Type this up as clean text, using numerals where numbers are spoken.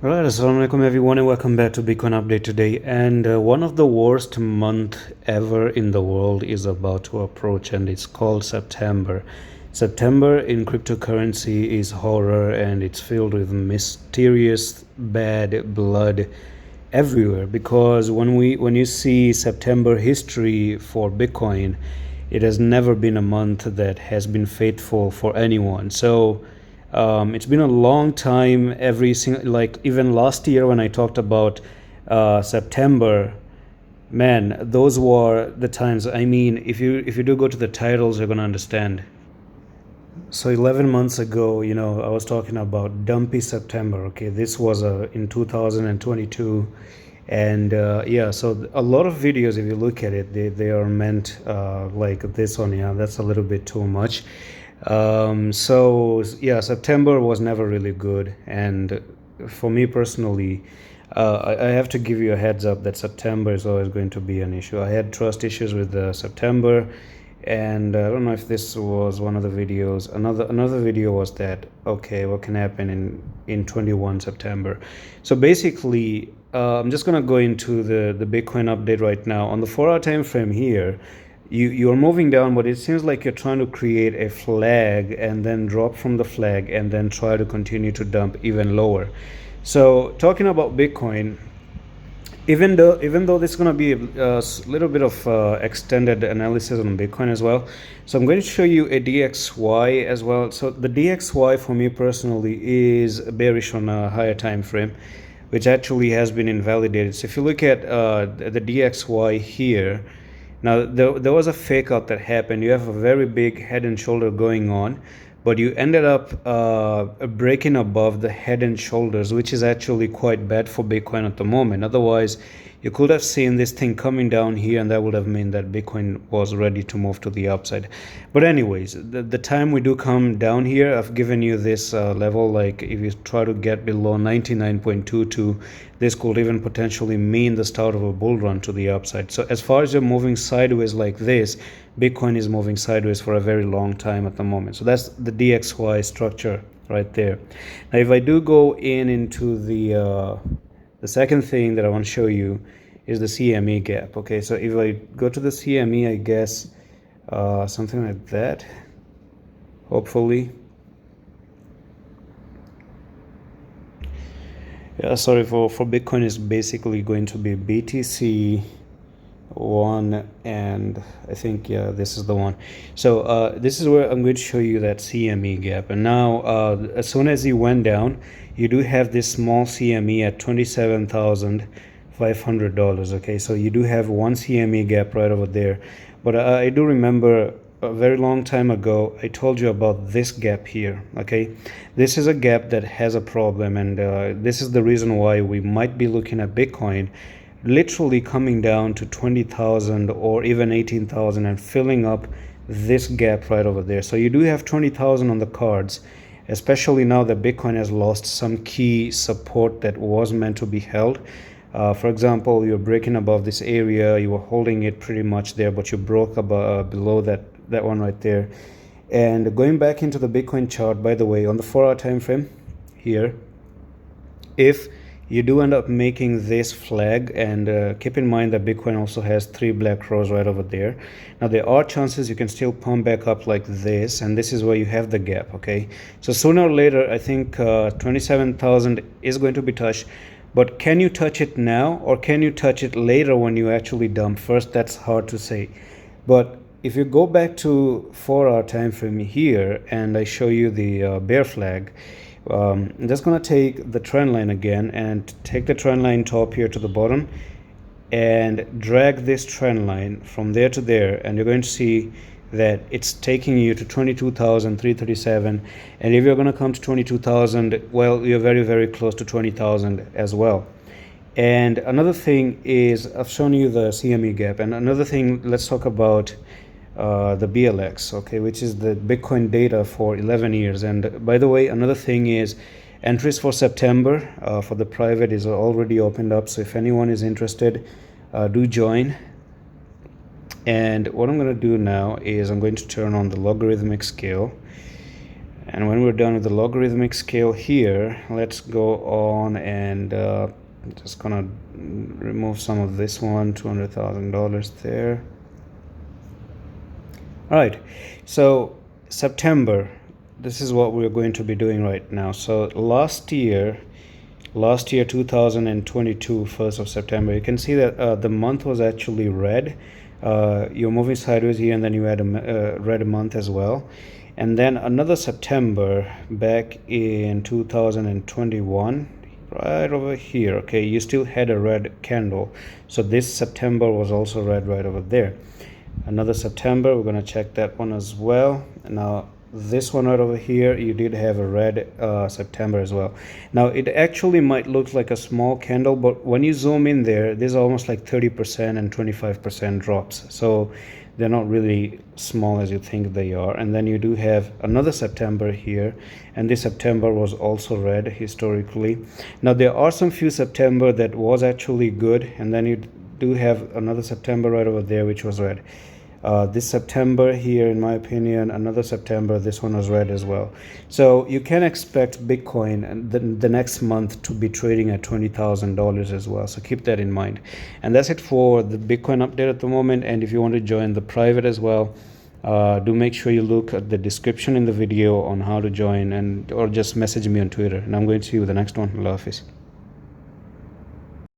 Alright, assalamualaikum everyone and welcome back to Bitcoin Update today. And one of the worst month ever in the world is about to approach, and it's called September. September in cryptocurrency is horror, and it's filled with mysterious bad blood everywhere, because when you see September history for Bitcoin, it has never been a month that has been faithful for anyone. So it's been a long time. Every single, like even last year when I talked about September, man, those were the times. I mean, if you do go to the titles, you're gonna understand. So 11 months ago, I was talking about dumpy September. Okay, this was in 2022, and yeah, so a lot of videos, if you look at it, they are meant like this one. Yeah, that's a little bit too much. So yeah, September was never really good, and for me personally, I have to give you a heads up that September is always going to be an issue. I had trust issues with September, and I don't know if this was one of the videos. Another video was that, okay, what can happen in 21 September. So basically, I'm just gonna go into the Bitcoin update right now on the 4-hour time frame here. You're moving down, but it seems like you're trying to create a flag and then drop from the flag and then try to continue to dump even lower. So talking about Bitcoin, even though this is going to be a little bit of extended analysis on Bitcoin as well, so I'm going to show you a DXY as well. So the DXY for me personally is bearish on a higher time frame, which actually has been invalidated. So if you look at the DXY here, now there was a fake out that happened. You have a very big head and shoulder going on, but you ended up breaking above the head and shoulders, which is actually quite bad for Bitcoin at the moment. Otherwise, you could have seen this thing coming down here, and that would have meant that Bitcoin was ready to move to the upside. But anyways, the time we do come down here, I've given you this level. Like if you try to get below 99.22, this could even potentially mean the start of a bull run to the upside. So as far as you're moving sideways like this, Bitcoin is moving sideways for a very long time at the moment. So that's the DXY structure right there. Now, if I do go into the second thing that I want to show you is the CME gap. Okay, so if I go to the CME, I guess something like that, hopefully. Yeah, sorry, for Bitcoin is basically going to be BTC one, and I think, yeah, this is the one. So this is where I'm going to show you that CME gap. And now as soon as you went down, you do have this small CME at $27,500. Okay, so you do have one CME gap right over there. But I do remember a very long time ago I told you about this gap here. Okay, this is a gap that has a problem, and this is the reason why we might be looking at Bitcoin literally coming down to 20,000 or even 18,000 and filling up this gap right over there. So you do have 20,000 on the cards, especially now that Bitcoin has lost some key support that was meant to be held. For example, you're breaking above this area, you were holding it pretty much there, but you broke above, below that one right there. And going back into the Bitcoin chart, by the way, on the 4-hour time frame here, if you do end up making this flag, and keep in mind that Bitcoin also has 3 black rows right over there. Now there are chances you can still pump back up like this, and this is where you have the gap. Okay, so sooner or later I think 27,000 is going to be touched. But can you touch it now, or can you touch it later when you actually dump first? That's hard to say. But if you go back to 4-hour time frame here, and I show you the bear flag, I'm just going to take the trend line again and take the trend line top here to the bottom and drag this trend line from there to there, and you're going to see that it's taking you to 22,337, and if you're going to come to 22,000, well, you're very, very close to 20,000 as well. And another thing is, I've shown you the CME gap, and another thing, let's talk about the BLX, okay, which is the Bitcoin data for 11 years. And by the way, another thing is entries for September for the private is already opened up, so if anyone is interested, do join. And what I'm going to do now is I'm going to turn on the logarithmic scale, And when we're done with the logarithmic scale here, let's go on and just gonna remove some of this one, $200,000 there. All right, so September, this is what we're going to be doing right now. So last year 2022, 1st of September, you can see that the month was actually red. You're moving sideways here, and then you had a red month as well. And then another September back in 2021, right over here, okay, you still had a red candle. So this September was also red right over there. Another September, we're going to check that one as well. Now this one right over here, you did have a red September as well. Now it actually might look like a small candle, but when you zoom in there, there's almost like 30% and 25% drops. So they're not really small as you think they are. And then you do have another September here, and this September was also red historically. Now there are some few September that was actually good, and then you do have another September right over there which was red. This September here, in my opinion, another September, this one was red as well. So you can expect Bitcoin the next month to be trading at $20,000 as well. So keep that in mind. And that's it for the Bitcoin update at the moment. And if you want to join the private as well, do make sure you look at the description in the video on how to join, or just message me on Twitter. And I'm going to see you with the next one. Allah Hafiz.